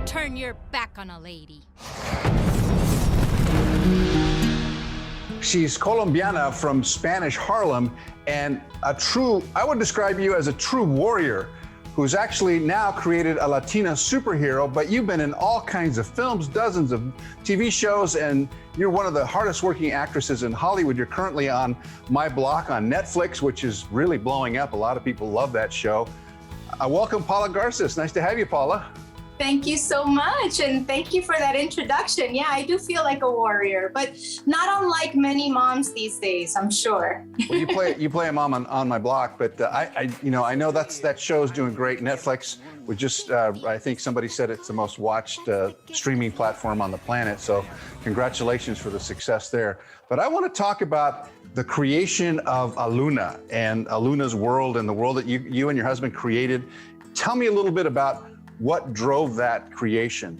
turn your back on a lady. She's Colombiana from Spanish Harlem and I would describe you as a true warrior who's actually now created a Latina superhero, but you've been in all kinds of films, dozens of TV shows, and you're one of the hardest working actresses in Hollywood. You're currently on My Block on Netflix, which is really blowing up. A lot of people love that show. Welcome, Paula Garcés. Nice to have you, Paula. Thank you so much, and thank you for that introduction. Yeah, I do feel like a warrior, but not unlike many moms these days, I'm sure. Well, you play a mom on My Block, but I know that show's doing great. Netflix was just, I think somebody said it's the most watched streaming platform on the planet. So congratulations for the success there. But I want to talk about the creation of Aluna and Aluna's world and the world that you and your husband created. Tell me a little bit about what drove that creation.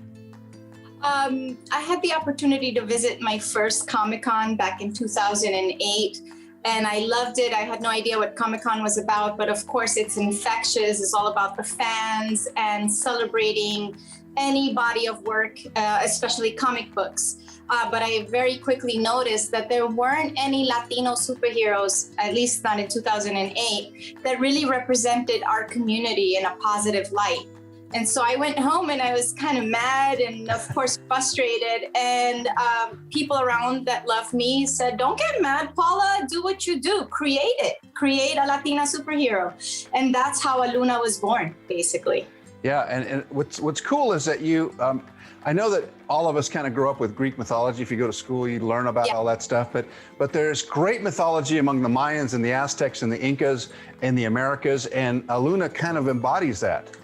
I had the opportunity to visit my first Comic-Con back in 2008, and I loved it. I had no idea what Comic-Con was about, but of course it's infectious. It's all about the fans and celebrating any body of work, especially comic books. But I very quickly noticed that there weren't any Latino superheroes, at least not in 2008, that really represented our community in a positive light. And so I went home and I was kind of mad and of course frustrated, and people around that love me said, don't get mad, Paula, do what you do, create it, create a Latina superhero. And that's how Aluna was born, basically. Yeah, and what's cool is that you, I know that all of us kind of grow up with Greek mythology. If you go to school, you learn about all that stuff, but there's great mythology among the Mayans and the Aztecs and the Incas and the Americas, and Aluna kind of embodies that.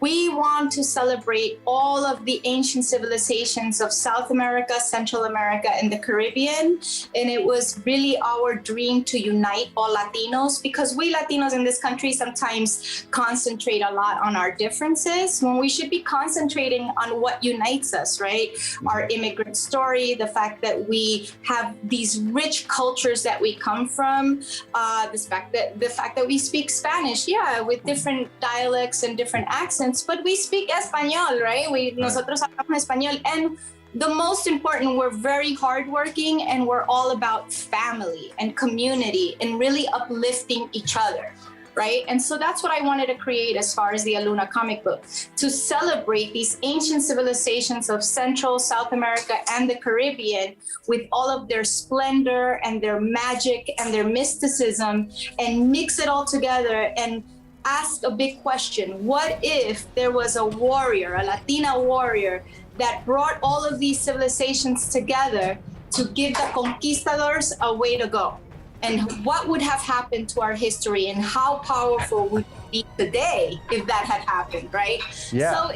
We want to celebrate all of the ancient civilizations of South America, Central America, and the Caribbean. And it was really our dream to unite all Latinos, because we Latinos in this country sometimes concentrate a lot on our differences when we should be concentrating on what unites us, right? Our immigrant story, the fact that we have these rich cultures that we come from, the fact that we speak Spanish, with different dialects and different accents, but we speak Español, right? Nosotros hablamos Español. And the most important, we're very hardworking, and we're all about family and community and really uplifting each other, right? And so that's what I wanted to create as far as the Aluna comic book, to celebrate these ancient civilizations of Central, South America, and the Caribbean with all of their splendor and their magic and their mysticism, and mix it all together and ask a big question. What if there was a warrior, a Latina warrior, that brought all of these civilizations together to give the conquistadors a way to go? And what would have happened to our history, and how powerful would we be today if that had happened, right? Yeah. So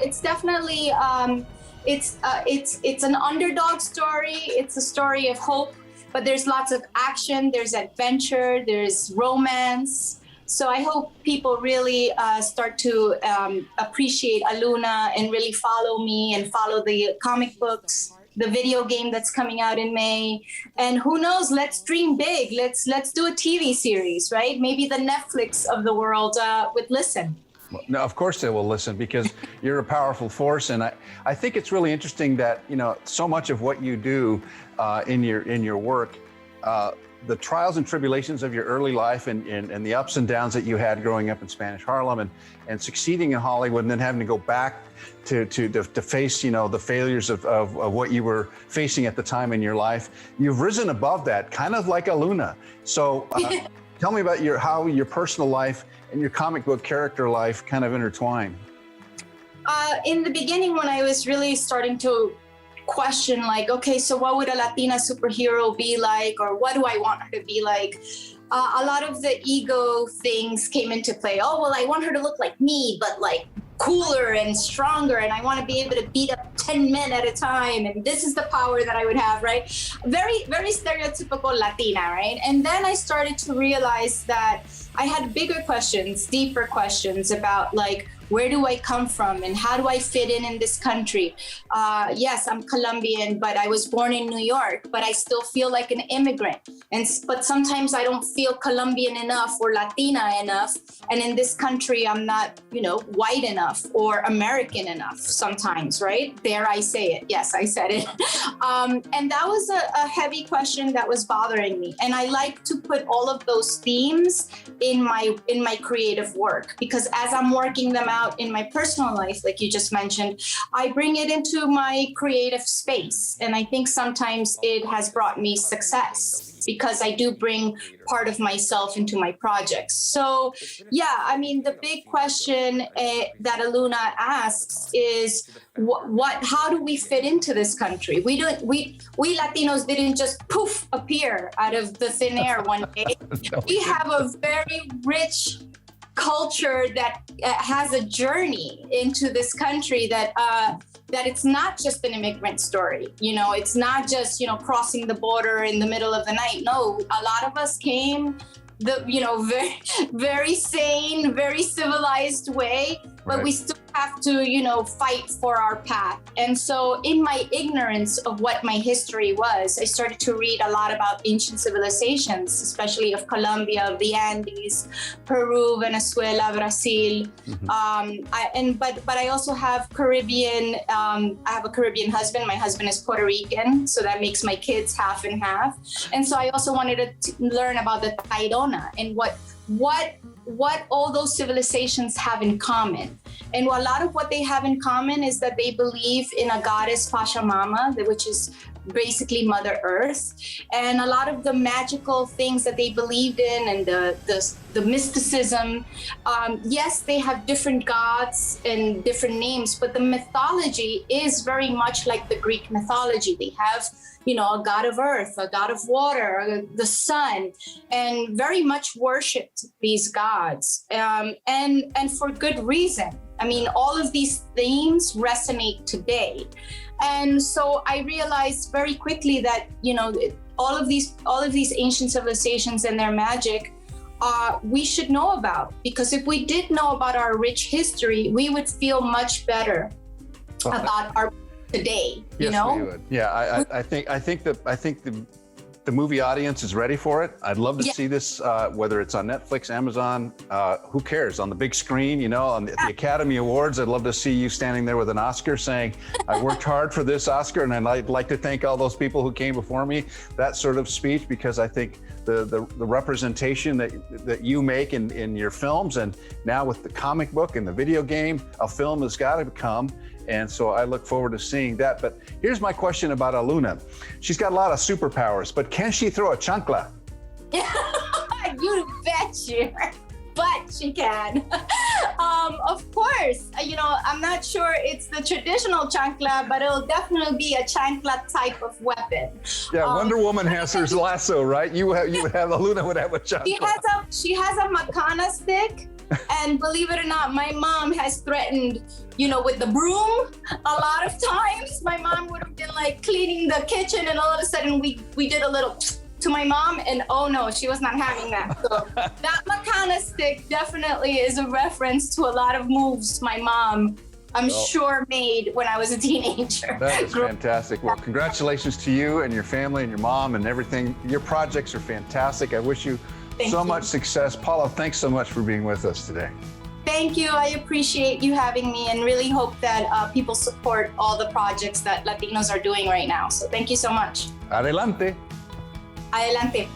it's definitely, it's an underdog story. It's a story of hope, but there's lots of action, there's adventure, there's romance. So I hope people really start to appreciate Aluna and really follow me and follow the comic books, the video game that's coming out in May. And who knows, let's dream big. Let's do a TV series, right? Maybe the Netflix of the world would listen. No, of course they will listen, because you're a powerful force. And I think it's really interesting that, so much of what you do in your work, the trials and tribulations of your early life and the ups and downs that you had growing up in Spanish Harlem and succeeding in Hollywood, and then having to go back to face, the failures of what you were facing at the time in your life. You've risen above that, kind of like Aluna. So tell me about how your personal life and your comic book character life kind of intertwine. In the beginning, when I was really starting to question, like, okay, so what would a Latina superhero be like, or what do I want her to be like? A lot of the ego things came into play. Oh, well, I want her to look like me, but like cooler and stronger, and I want to be able to beat up 10 men at a time, and this is the power that I would have, right? Very, very stereotypical Latina, right? And then I started to realize that I had bigger questions, deeper questions about, like, where do I come from and how do I fit in this country? Yes, I'm Colombian, but I was born in New York, but I still feel like an immigrant. But sometimes I don't feel Colombian enough or Latina enough. And in this country, I'm not, white enough or American enough sometimes, right? Dare I say it? Yes, I said it. And that was a heavy question that was bothering me. And I like to put all of those themes in my creative work, because as I'm working them out in my personal life, like you just mentioned, I bring it into my creative space. And I think sometimes it has brought me success because I do bring part of myself into my projects. So yeah, I mean, the big question that Aluna asks is how do we fit into this country? We Latinos didn't just poof appear out of the thin air one day. We have a very rich culture that has a journey into this country that it's not just an immigrant story. It's not just, crossing the border in the middle of the night. No, a lot of us came very, very sane, very civilized way, but Right. we still have to, fight for our path. And so in my ignorance of what my history was, I started to read a lot about ancient civilizations, especially of Colombia, of the Andes, Peru, Venezuela, Brazil. But I also have Caribbean, I have a Caribbean husband. My husband is Puerto Rican, so that makes my kids half and half. And so I also wanted to learn about the Tairona and what all those civilizations have in common. And a lot of what they have in common is that they believe in a goddess Pachamama, which is basically Mother Earth. And a lot of the magical things that they believed in and the mysticism, yes, they have different gods and different names, but the mythology is very much like the Greek mythology. They have a god of earth, a god of water, the sun, and very much worshipped these gods, and for good reason. I mean, all of these themes resonate today. And so I realized very quickly that, all of these ancient civilizations and their magic, we should know about, because if we did know about our rich history, we would feel much better about our today. Yes, we would. Yeah, I think the movie audience is ready for it. I'd love to see this, whether it's on Netflix, Amazon, who cares, on the big screen, on the Academy Awards. I'd love to see you standing there with an Oscar saying, I worked hard for this Oscar, and I'd like to thank all those people who came before me. That sort of speech, because I think the representation that you make in your films, and now with the comic book and the video game, a film has got to come. And so I look forward to seeing that. But here's my question about Aluna. She's got a lot of superpowers, but can she throw a chancla? You bet you. But she can. Of course, I'm not sure it's the traditional chancla, but it'll definitely be a chancla type of weapon. Yeah, Wonder Woman has her lasso, right? Aluna would have a chancla. She has a macana stick. And believe it or not, my mom has threatened, with the broom. A lot of times my mom would have been like cleaning the kitchen, and all of a sudden we did a little to my mom, and oh no, she was not having that. So that macana stick definitely is a reference to a lot of moves my mom, I'm sure, made when I was a teenager. That is fantastic. Well, congratulations to you and your family and your mom and everything. Your projects are fantastic. I wish you so much success. Paula, thanks so much for being with us today. Thank you. I appreciate you having me, and really hope that people support all the projects that Latinos are doing right now. So thank you so much. Adelante. Adelante.